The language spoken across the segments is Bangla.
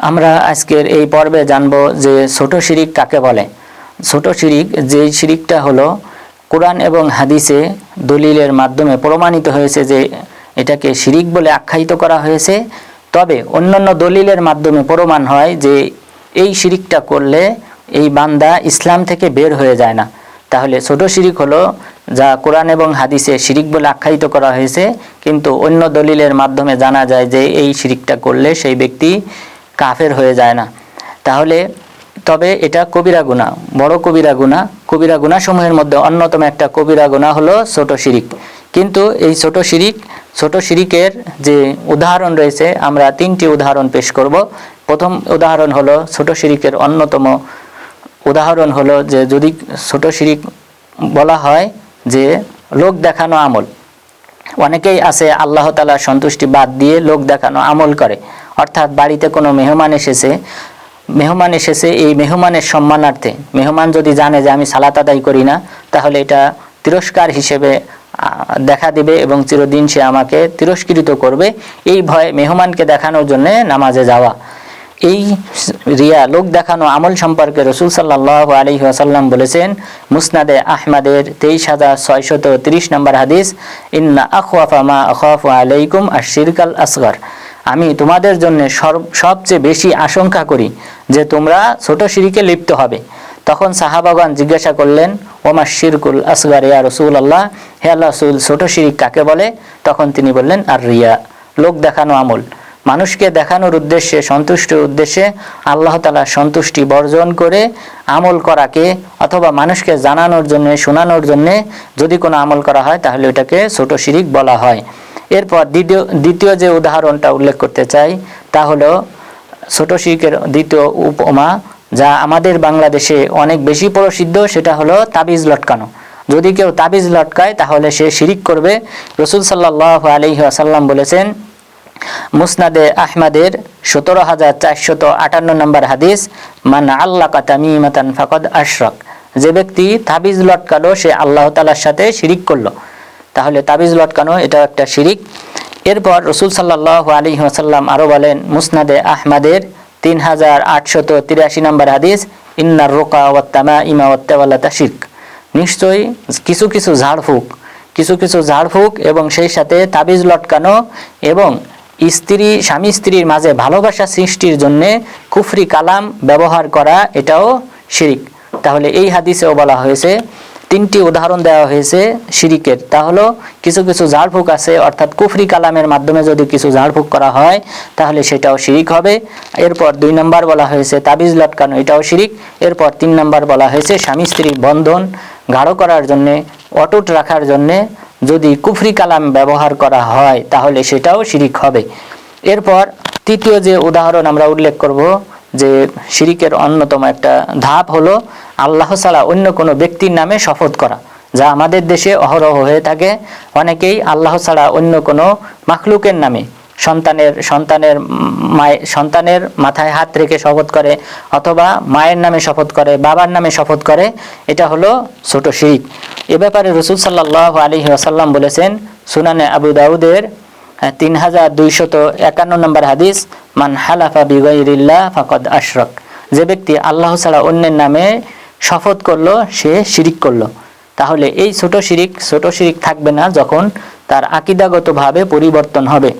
আমরা আজকের এই পর্বে জানব যে ছোট শিরিক কাকে বলে। ছোট শিরিক যে শিরিকটা হলো কোরআন এবং হাদিসে দলিলের মাধ্যমে প্রমাণিত হয়েছে যে এটাকে শিরিক বলে আখ্যায়িত করা হয়েছে, তবে অন্যান্য দলিলের মাধ্যমে প্রমাণ হয় যে এই শিরিকটা করলে এই বান্দা ইসলাম থেকে বের হয়ে যায় না। তাহলে ছোট শিরিক হলো যা কোরআন এবং হাদিসে শিরিক বলে আখ্যায়িত করা হয়েছে, কিন্তু অন্য দলিলের মাধ্যমে জানা যায় যে এই শিরিকটা করলে সেই ব্যক্তি কাফের হয়ে যায় না। তাহলে তবে এটা কবিরা গুনাহ, বড় কবিরা গুনাহ। কবিরা গুনাহসমূহের মধ্যে অন্যতম একটা কবিরা গুনাহ হলো ছোট শিরিক। কিন্তু এই ছোট শিরিকের যে উদাহরণ রয়েছে, আমরা তিনটি উদাহরণ পেশ করব। প্রথম উদাহরণ হলো ছোট শিরিকের অন্যতম উদাহরণ হলো যে যদি ছোট শিরিক বলা হয় যে লোক দেখানো আমল। অনেকেই আছে আল্লাহ তাআলার সন্তুষ্টি বাদ দিয়ে লোক দেখানো আমল করে, অর্থাৎ বাড়িতে কোনো মেহমান এসেছে, এই মেহমানের সম্মানার্থে মেহমান যদি জানে যে আমি সালাত আদায় করি না, তাহলে এটা তিরস্কার হিসেবে দেখা দিবে এবং চিরদিন সে আমাকে তিরস্কৃত করবে। এই ভয়ে মেহমানকে দেখানোর জন্য নামাজে যাওয়া। এই রিয়া লোক দেখানো আমল সম্পর্কে রাসূল সাল্লাল্লাহু আলাইহি ওয়াসাল্লাম বলেছেন, মুসনাদে আহমদের 23630 নম্বর হাদিস, ইন্না আখওয়াফা মা আখাফু আলাইকুম আশ-শিরকাল আসগর। আমি তোমাদের জন্য সবচেয়ে বেশি আশঙ্কা করি যে তোমরা ছোট শিরিকে লিপ্ত হবে। তখন সাহাবাগণ জিজ্ঞাসা করলেন, ওমা শিরকুল আসগর ইয়া রাসূলুল্লাহ, হে আল্লাহর রাসূল ছোট শিরিক কাকে বলে? তখন তিনি বললেন, আর রিয়া, লোক দেখানো আমল। মানুষকে দেখানোর উদ্দেশ্যে, সন্তুষ্টির উদ্দেশ্যে আল্লাহ তাআলার সন্তুষ্টি বর্জন করে আমল করাকে, অথবা মানুষকে জানানোর জন্য, শোনানোর জন্য যদি কোনো আমল করা হয় তাহলে ওটাকে ছোট শিরিক বলা হয়। এরপর দ্বিতীয় যে উদাহরণটা উল্লেখ করতে চাই তা হলো ছোট শিরিকের দ্বিতীয় উপমা, যা আমাদের বাংলাদেশে অনেক বেশি প্রসিদ্ধ, সেটা হলো তাবিজ লটকানো। যদি কেউ তাবিজ লটকায় তাহলে সে শিরিক করবে। রাসূল সাল্লাল্লাহু আলাইহি ওয়াসাল্লাম বলেছেন, মুসনাদে আহমদের 17458 নম্বর হাদিস, মান আল্লাকা তামিমাতান ফাকাদ আশরাক। যে ব্যক্তি তাবিজ লটকালো সে আল্লাহ তাআলার সাথে শিরিক করলো। তাহলে তাবিজ লটকানো এটা একটা শিরিক। এরপর রাসূল সাল্লাল্লাহু আলাইহি ওয়াসাল্লাম আরো বলেন, মুসনাদে আহমদের 3883 নম্বর হাদিস, ইন্নার রুকা ওয়াত তামাইমা ওয়াত তাওয়াল্লাতা শিরক। নিশ্চয়ই কিছু ঝাড়ফুঁক এবং সেই সাথে তাবিজ লটকানো এবং স্বামী স্ত্রীর মাঝে ভালোবাসা সৃষ্টির জন্য কুফরি কালাম ব্যবহার করা, এটাও শিরিক। তাহলে এই হাদিসেও বলা হয়েছে, তিনটি উদাহরণ দেওয়া হয়েছে শিরিকের। তা হলো কিছু ঝাড়ফুঁক আছে, অর্থাৎ কুফরি কালামের মাধ্যমে যদি কিছু ঝাড়ফুঁক করা হয় তাহলে সেটাও শিরিক হবে। এরপর 2 নম্বর বলা হয়েছে তাবিজ লটকানো, এটাও শিরিক। এরপর 3 নম্বর বলা হয়েছে স্বামী স্ত্রীর বন্ধন গাঢ় করার জন্যে, অটুট রাখার জন্যে যদি কুফরি কালাম ব্যবহার করা হয় তাহলে সেটাও শিরিক হবে। এরপর তৃতীয় যে উদাহরণ আমরা উল্লেখ করব, যে শিরিকের অন্যতম একটা ধাপ হলো আল্লাহ ছাড়া অন্য কোনো ব্যক্তির নামে শপথ করা, যা আমাদের দেশে অহরহ হয়ে থাকে। অনেকেই আল্লাহ ছাড়া অন্য কোনো মাখলুকের নামে সন্তানের মাথায় হাত রেখে শপথ করে, অথবা মায়ের নামে শপথ করে, বাবার নামে শপথ করে। এটা হলো ছোট শিরিক। এ ব্যাপারে রাসূল সাল্লাল্লাহু আলাইহি ওয়াসাল্লাম বলেছেন, সুনানে আবু দাউদের 3251 নম্বর হাদিস, মান হালাফা বিগাইরিল্লাহ ফাকাদ আশরাক। যে ব্যক্তি আল্লাহ ছাড়া অন্যের নামে শপথ করলো সে শিরিক করলো। তাহলে এই ছোট শিরিক থাকবে না যখন তার আকীদাগতভাবে পরিবর্তন হবে,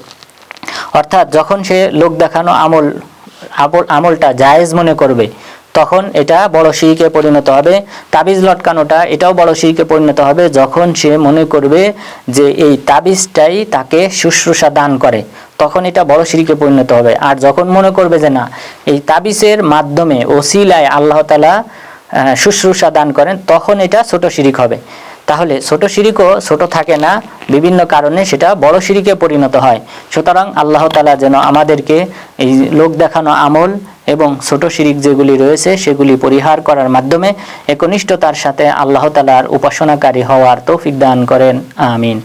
অর্থাৎ যখন সে লোক দেখানো আমলটা জায়েজ মনে করবে তখন এটা বড় শিরকে পরিণত হবে। তাবিজ লটকানোটা এটাও বড় শিরকে পরিণত হবে যখন সে মনে করবে যে এই তাবিজটাই তাকে শুশ্রূষা দান করে, তখন এটা বড় শিরকে পরিণত হবে। আর যখন মনে করবে যে না, এই তাবিজের মাধ্যমে ওসিলায় আল্লাহ তাআলা শুশ্রূষা দান করেন, তখন এটা ছোট শিরিক হবে। তাহলে ছোট শিরিকও ছোট থাকে না, বিভিন্ন কারণে সেটা বড় শিরিকে পরিণত হয়। সুতরাং আল্লাহ তাআলা যেন আমাদেরকে এই লোক দেখানো আমল এবং ছোট শিরিক যেগুলি রয়েছে সেগুলি পরিহার করার মাধ্যমে একনিষ্ঠতার সাথে আল্লাহ তাআলার উপাসনাকারী হওয়ার তৌফিক দান করেন। আমিন।